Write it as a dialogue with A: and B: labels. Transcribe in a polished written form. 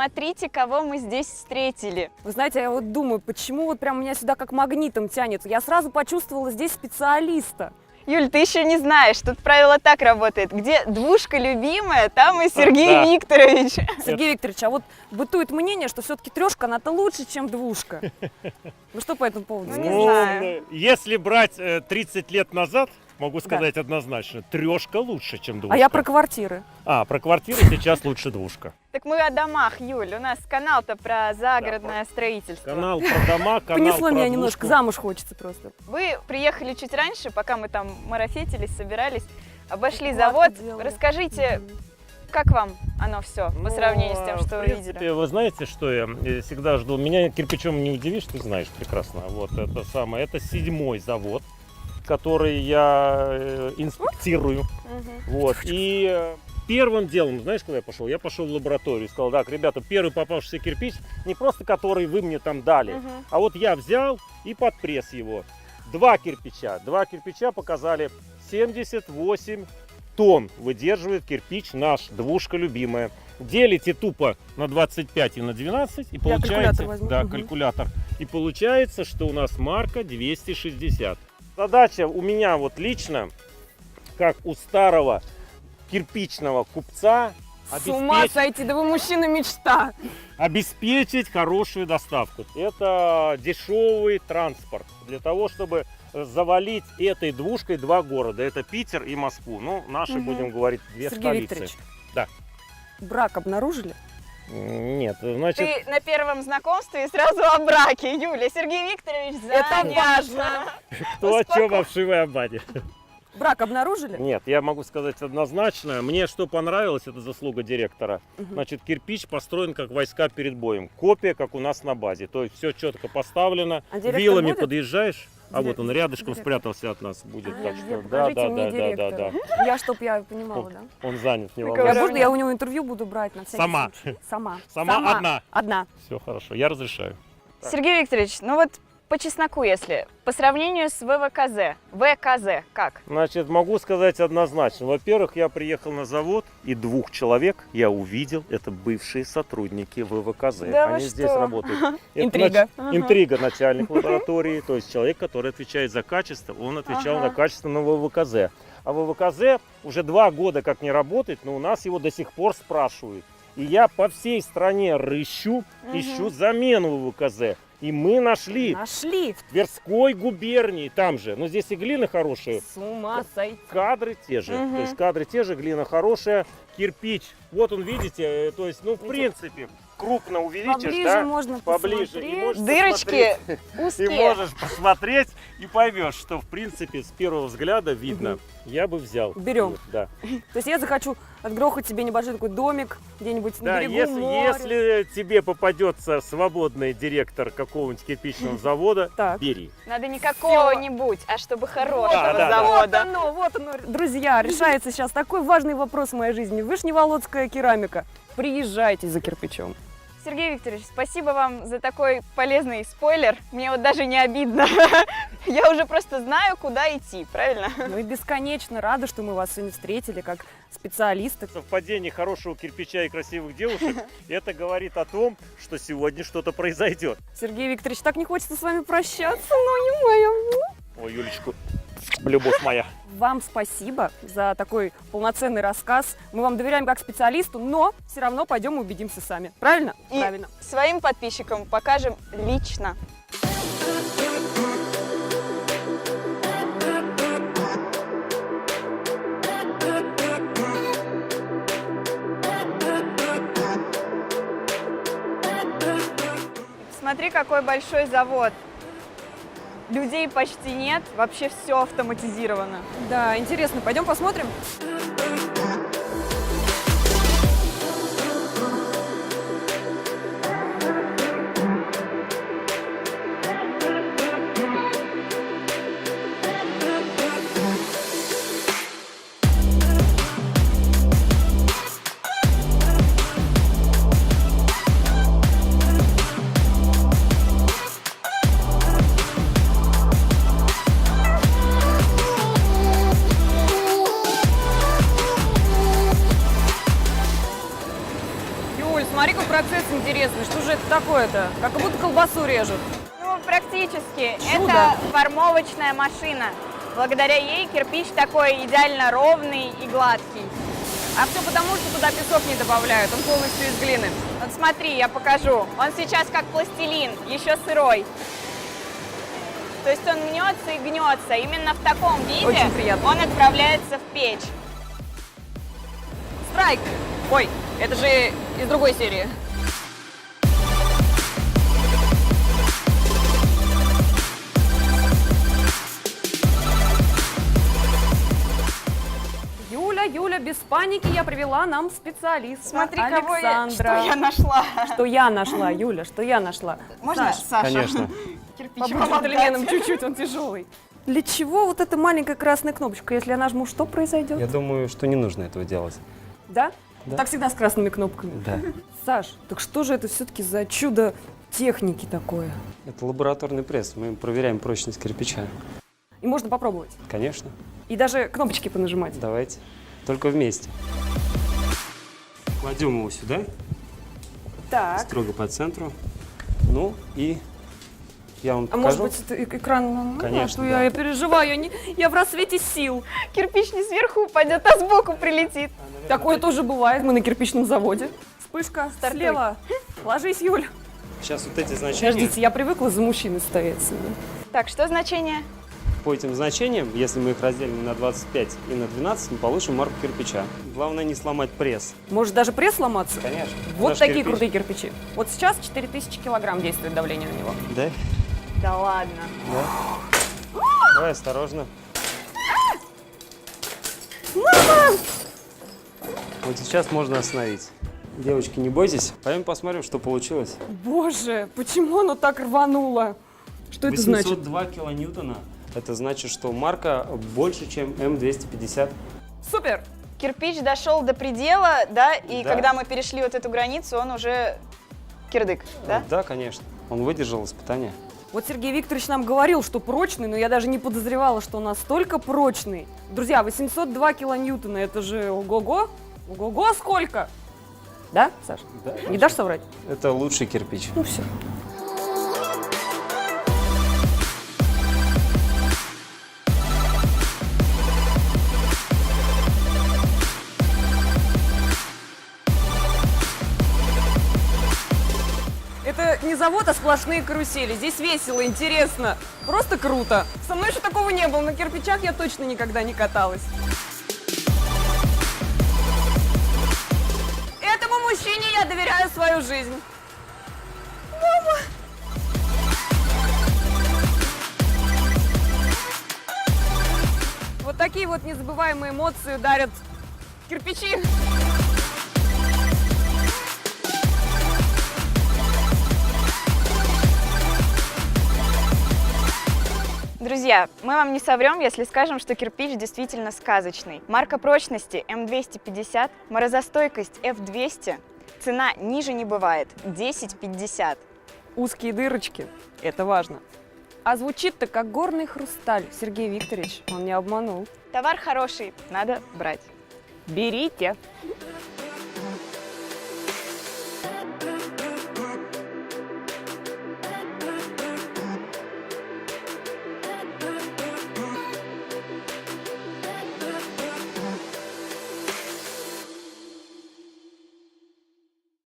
A: смотрите, кого мы здесь встретили.
B: Вы знаете, я вот думаю, почему вот прям меня сюда как магнитом тянет. Я сразу почувствовала здесь специалиста.
A: Юль, ты еще не знаешь, тут правило так работает. Где двушка любимая, там и Сергей
C: Да.
A: Викторович.
B: Сергей Викторович, а вот бытует мнение, что все-таки трешка, она-то лучше, чем двушка. Вы что по этому поводу
A: Ну,
B: скажете?
A: не знаю.
C: Если брать 30 лет назад, могу сказать однозначно, трешка лучше, чем двушка.
B: А я про квартиры.
C: Про квартиры сейчас лучше двушка.
A: Так мы о домах, Юль. У нас канал-то про загородное строительство.
C: Канал про дома, канал
B: Понесло
C: про
B: меня
C: двушку.
B: немножко, замуж хочется просто.
A: Вы приехали чуть раньше, пока мы там марафетились, собирались, обошли
B: Укладку
A: завод.
B: делали.
A: Расскажите, как вам оно все по сравнению с тем, что
C: в
A: вы
C: принципе,
A: видели?
C: вы знаете, что я всегда жду? Меня кирпичом не удивишь, ты знаешь прекрасно. Вот это самое. Это 7-й завод, который я инспектирую.
A: Мгм.
C: Вот. И первым делом, знаешь, куда я пошел? Я пошел в лабораторию и сказал: так, ребята, первый попавшийся кирпич, не просто который вы мне там дали,
A: Мгм.
C: а вот я взял и под пресс его. Два кирпича показали 78 тонн выдерживает кирпич наш, двушка любимая. Делите тупо на 25 и на 12 и
B: Я
C: получается,
B: калькулятор возьму.
C: да,
B: Мгм.
C: калькулятор. И получается, что у нас марка 260. Задача у меня вот лично, как у старого кирпичного купца,
B: С ума сойти, да вы мужчина мечта.
C: обеспечить хорошую доставку. Это дешевый транспорт для того, чтобы завалить этой двушкой 2 города. Это Питер и Москву. Ну, наши,
A: Мгм.
C: будем говорить, 2
B: Сергей
C: столицы.
B: Викторович.
C: Да.
B: Брак обнаружили?
C: Нет, значит,
A: Ты на первом знакомстве и сразу о браке, Юля. Сергей Викторович
B: Это
A: занят.
B: важно.
C: кто о чем о вшивой Абаде.
B: Брак обнаружили?
C: Нет, я могу сказать однозначно. Мне что понравилось, это заслуга директора.
B: Мгм.
C: Значит, кирпич построен как войска перед боем. Копия, как у нас на базе. То есть все четко поставлено.
B: А директор
C: Вилами
B: будет?
C: подъезжаешь. А
B: Директор.
C: вот он рядышком
B: Директор.
C: спрятался от нас будет.
B: А,
C: Так
B: где?
C: что
B: Покажите мне
C: да.
B: директора. Я понимала, да?
C: Он занят, не
A: Ну,
C: волнуйся.
A: говорю,
B: Я у него интервью буду брать на всякий
C: Сама.
B: случай. Сама.
C: Сама одна.
B: Одна.
C: Все хорошо, я разрешаю.
A: Сергей Викторович, ну вот по чесноку, если по сравнению с ВКЗ как?
C: Значит, могу сказать однозначно. Во-первых, я приехал на завод, и 2 человек я увидел. Это бывшие сотрудники ВВКЗ.
A: Да вы
C: Они здесь
A: что?
C: работают. Это
B: Интрига.
C: Интрига начальник лаборатории, то есть человек, который отвечает за качество, он отвечал
A: Ага.
C: за качество на ВВКЗ. А ВВКЗ уже 2 года как не работает, но у нас его до сих пор спрашивают. И я по всей стране рыщу, ищу замену ВВКЗ. И мы нашли
B: Нашли.
C: в Тверской губернии, там же. Но здесь и глина хорошая,
B: С ума сойти.
C: кадры те же.
A: Мгм.
C: То есть кадры те же, глина хорошая, кирпич. Вот он, видите, то есть, ну, в принципе, крупно увеличишь,
B: Поближе
C: да?
B: можно
C: Поближе. И
B: посмотреть.
C: можешь
A: Дырочки
C: посмотреть. И
A: узкие.
C: можешь посмотреть и поймешь, что, в принципе, с первого взгляда видно. Я бы взял.
B: Берем.
C: Вот, да.
B: То есть я захочу отгрохать себе небольшой такой домик где-нибудь на
C: Да,
B: берегу моря.
C: если тебе попадется свободный директор какого-нибудь кирпичного завода,
B: Так.
C: бери.
A: Надо не какого-нибудь, а чтобы хорошего
C: Да.
A: завода.
B: Вот оно. Друзья, решается сейчас такой важный вопрос в моей жизни. Вышневолодская керамика. Приезжайте за кирпичом.
A: Сергей Викторович, спасибо вам за такой полезный спойлер. Мне вот даже не обидно. Я уже просто знаю, куда идти, правильно?
B: Мы бесконечно рады, что мы вас сегодня встретили как специалисты.
C: Совпадение хорошего кирпича и красивых девушек, это говорит о том, что сегодня что-то произойдет.
B: Сергей Викторович, так не хочется с вами прощаться, но не моя.
C: Ой, Юлечку, любовь моя.
B: Вам спасибо за такой полноценный рассказ. Мы вам доверяем как специалисту, но все равно пойдем и убедимся сами. Правильно?
A: И
B: Правильно.
A: своим подписчикам покажем лично. Смотри, какой большой завод. Людей почти нет, вообще все автоматизировано.
B: Да, интересно. Пойдем посмотрим. интересный. Что же это такое-то? Как будто колбасу режут.
A: Ну, практически.
B: Чудо.
A: Это формовочная машина. Благодаря ей кирпич такой идеально ровный и гладкий.
B: А все потому, что туда песок не добавляют, он полностью из глины.
A: Вот смотри, я покажу. Он сейчас как пластилин, еще сырой. То есть он мнется и гнется. Именно в таком виде
B: Очень приятно.
A: он отправляется в печь.
B: Страйк! Ой, это же из другой серии. Юля, без паники я привела нам специалиста.
A: Смотри,
B: Александра.
A: что я нашла.
B: Что я нашла, Юля, что я нашла.
A: Можно,
B: Саш,
A: Саша?
C: Конечно.
A: Кирпич
B: побудь
A: вам отдать.
B: джентльменом чуть-чуть, он тяжелый. Для чего вот эта маленькая красная кнопочка? Если я нажму, что произойдет?
D: Я думаю, что не нужно этого делать.
B: Да?
D: Да.
B: Так всегда с красными кнопками.
D: Да.
B: Саш, так что же это все-таки за чудо техники такое?
D: Это лабораторный пресс. Мы проверяем прочность кирпича.
B: И можно попробовать.
D: Конечно.
B: И даже кнопочки понажимать.
D: Давайте. Только вместе. Кладем его сюда,
B: Так.
D: строго по центру. Ну и я вам
B: А может
D: покажу.
B: быть, это экран?
D: Конечно,
B: А то
D: да.
B: я переживаю, я в рассвете сил.
A: Кирпич не сверху упадет, а сбоку прилетит.
B: Такое тоже бывает, мы на кирпичном заводе. Вспышка
A: Стартуй.
B: слева. Ложись, Юль.
D: Сейчас вот эти значения.
B: Подождите, я привыкла за мужчиной стоять всегда.
A: Так, что значение?
D: По этим значениям, если мы их разделим на 25 и на 12, мы получим марку кирпича. Главное не сломать пресс.
B: Может даже пресс сломаться?
D: Конечно.
B: Вот
D: Наш
B: такие
D: кирпич-
B: крутые кирпичи. Вот сейчас 4000 килограмм действует давление на него.
D: Да?
A: Да ладно.
D: Да. Давай осторожно. Вот сейчас можно остановить. Девочки, не бойтесь. Пойдем посмотрим, что получилось.
B: Боже, почему оно так рвануло? Что это значит?
D: 802 килоньютона. Это значит, что марка больше, чем М250.
B: Супер!
A: Кирпич дошел до предела, да, и
D: Да.
A: когда мы перешли вот эту границу, он уже кирдык, да?
D: Да, конечно. Он выдержал испытание.
B: Вот Сергей Викторович нам говорил, что прочный, но я даже не подозревала, что он настолько прочный. Друзья, 802 килоньютона, это же ого-го. Ого-го сколько? Да, Саша?
D: Да.
B: Не дашь соврать?
D: Это лучший кирпич.
B: Ну все. Это не завод, а сплошные карусели. Здесь весело, интересно. Просто круто. Со мной еще такого не было. На кирпичах я точно никогда не каталась. Этому мужчине я доверяю свою жизнь. Мама! Вот такие вот незабываемые эмоции дарят кирпичи.
A: Друзья, мы вам не соврем, если скажем, что кирпич действительно сказочный. Марка прочности М250, морозостойкость F200, цена ниже не бывает, 10,50.
B: Узкие дырочки, это важно. А звучит-то как горный хрусталь. Сергей Викторович, он не обманул.
A: Товар хороший, надо брать.
B: Берите.